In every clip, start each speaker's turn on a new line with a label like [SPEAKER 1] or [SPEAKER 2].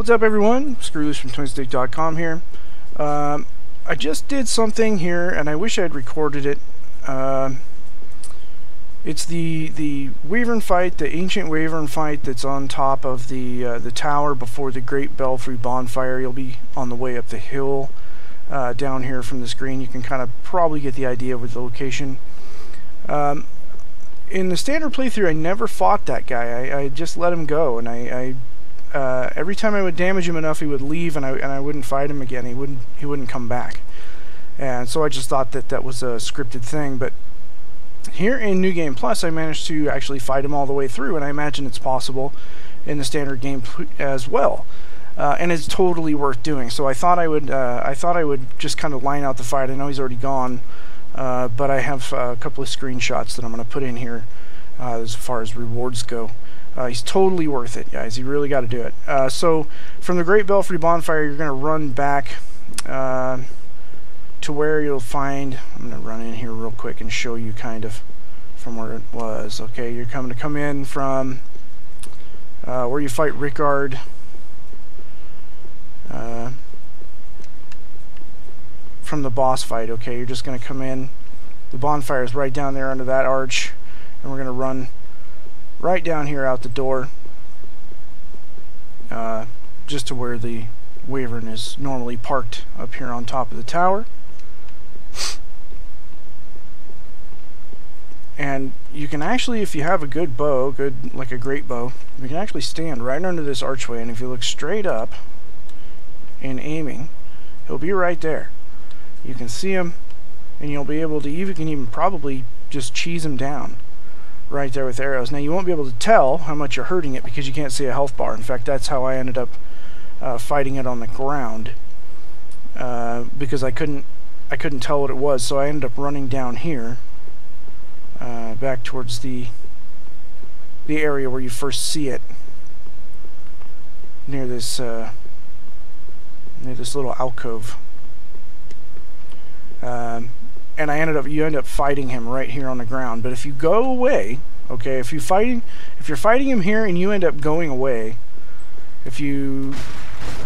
[SPEAKER 1] What's up, everyone? Scrooloose from TwinstiqLP here. I just did something here, and I wish I had recorded it. It's the Wyvern fight, the ancient Wyvern fight that's on top of the tower before the Great Belfry bonfire. You'll be on the way up the hill down here from the screen. You can kind of probably get the idea with the location. In the standard playthrough, I never fought that guy. I just let him go, and every time I would damage him enough, he would leave, and I wouldn't fight him again. He wouldn't come back, and so I just thought that was a scripted thing. But here in New Game Plus, I managed to actually fight him all the way through, and I imagine it's possible in the standard game as well. And it's totally worth doing. So I thought I would just kind of line out the fight. I know he's already gone, but I have a couple of screenshots that I'm going to put in here as far as rewards go. He's totally worth it, guys. You really got to do it. So from the Great Belfry bonfire, you're going to run back to where you'll find. I'm going to run in here real quick and show you kind of from where it was. Okay, you're going to come in from where you fight Rickard. From the boss fight. Okay, you're just going to come in. The bonfire is right down there under that arch, and we're going to run right down here out the door, just to where the Wyvern is normally parked up here on top of the tower. And you can actually, if you have a good bow, like a great bow, you can actually stand right under this archway, and if you look straight up in aiming, he'll be right there. You can see him, and you'll be able to even probably just cheese him down right there with arrows. Now, you won't be able to tell how much you're hurting it because you can't see a health bar. In fact, that's how I ended up fighting it on the ground, because I couldn't tell what it was. So I ended up running down here, back towards the area where you first see it, near this little alcove. And you end up fighting him right here on the ground. But if you go away, okay, if you're fighting him here and you end up going away, if you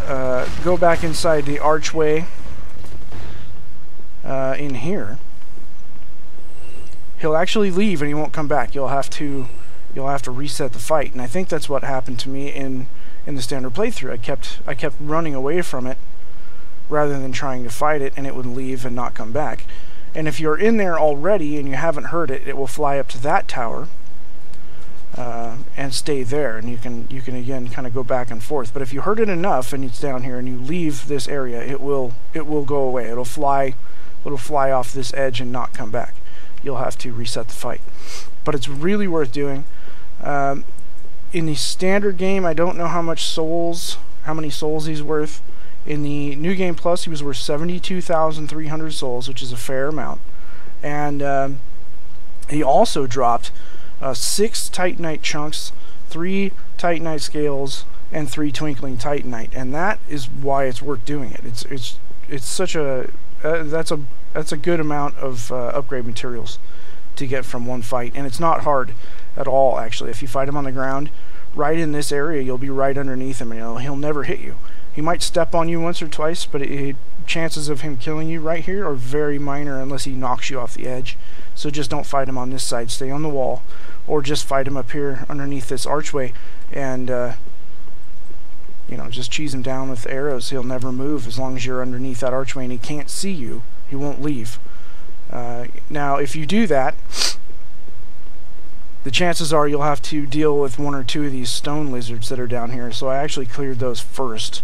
[SPEAKER 1] go back inside the archway in here, he'll actually leave and he won't come back. You'll have to reset the fight. And I think that's what happened to me in the standard playthrough. I kept running away from it rather than trying to fight it, and it would leave and not come back. And if you're in there already and you haven't heard it, it will fly up to that tower and stay there, and you can again kind of go back and forth. But if you heard it enough and it's down here and you leave this area, it will go away. It'll fly off this edge and not come back. You'll have to reset the fight. But it's really worth doing. In the standard game, I don't know how many souls he's worth. In the New Game Plus, he was worth 72,300 souls, which is a fair amount. And he also dropped 6 Titanite chunks, 3 Titanite scales, and 3 Twinkling Titanite. And that is why it's worth doing it. It's such a that's a good amount of upgrade materials to get from one fight, and it's not hard at all. Actually, if you fight him on the ground, right in this area, you'll be right underneath him, and he'll never hit you. He might step on you once or twice, but chances of him killing you right here are very minor unless he knocks you off the edge. So just don't fight him on this side. Stay on the wall, or just fight him up here underneath this archway, and just cheese him down with arrows. He'll never move as long as you're underneath that archway and he can't see you. He won't leave. Now, if you do that, the chances are you'll have to deal with 1 or 2 of these stone lizards that are down here. So I actually cleared those first.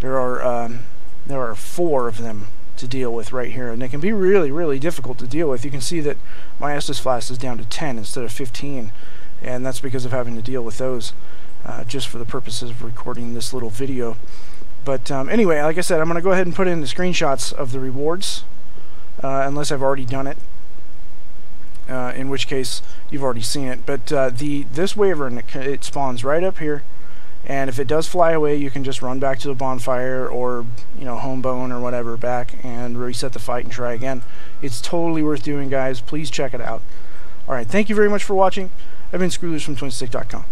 [SPEAKER 1] There are 4 of them to deal with right here, and they can be really, really difficult to deal with. You can see that my Estus Flask is down to 10 instead of 15, and that's because of having to deal with those, just for the purposes of recording this little video. But anyway, like I said, I'm going to go ahead and put in the screenshots of the rewards, unless I've already done it, in which case you've already seen it. But this Wyvern, it spawns right up here. And if it does fly away, you can just run back to the bonfire, or home bone or whatever back, and reset the fight and try again. It's totally worth doing, guys. Please check it out. Alright, thank you very much for watching. I've been Scrooloose from TwinstiqLP.